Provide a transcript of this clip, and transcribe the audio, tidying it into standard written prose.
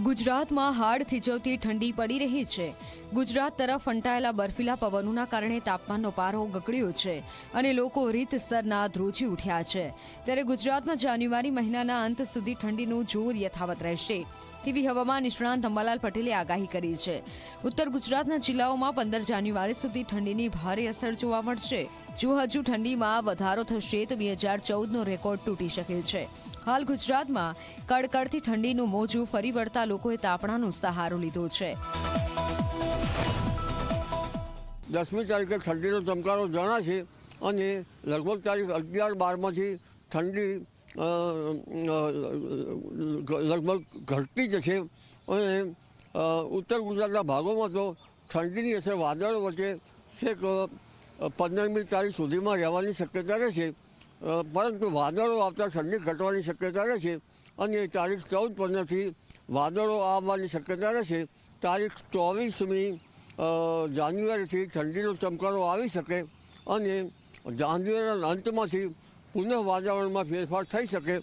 ગુજરાતમાં હાડ થીજવતી ઠંડી પડી રહી છે। ગુજરાત તરફ ફંટાયેલા બર્ફીલા પવનોના કારણે તાપમાનનો પારો ગગડ્યો છે અને લોકો રીતસરના ધ્રુજી ઉઠ્યા છે। ત્યારે ગુજરાતમાં જાન્યુઆરી મહિનાના અંત સુધી ઠંડીનું જોર યથાવત રહેશે તેવી હવામાન નિષ્ણાંત અંબાલાલ પટેલે આગાહી કરી છે। ઉત્તર ગુજરાતના જિલ્લાઓમાં 15 જાન્યુઆરી સુધી ઠંડીની ભારે અસર જોવા મળશે। જો હજુ ઠંડીમાં વધારો થશે તો 2014નો રેકોર્ડ તૂટી શકે છે। હાલ ગુજરાતમાં કડકડતી ઠંડીનું મોજું ફરી વળતા લોકોએ તાપણાનો સહારો લીધો છે। 10મી તારીખે ઠંડીનો ચમકારો જણાશે અને લગભગ તારીખ 11-12માંથી ઠંડી લગભગ ઘટતી જશે અને ઉત્તર ગુજરાતના ભાગોમાં તો ઠંડીની અસર વાદળો વચ્ચે છેક 15મી તારીખ સુધીમાં રહેવાની શક્યતા રહેશે, પરંતુ વાદળો આવતા ઠંડી ઘટવાની શક્યતા રહેશે અને તારીખ 14-15થી વાદળો આવવાની શક્યતા રહેશે। તારીખ 24મી જાન્યુઆરીથી ઠંડીનો ચમકારો આવી શકે અને જાન્યુઆરીના અંતમાંથી પુનઃ વાતાવરણમાં ફેરફાર થઈ શકે।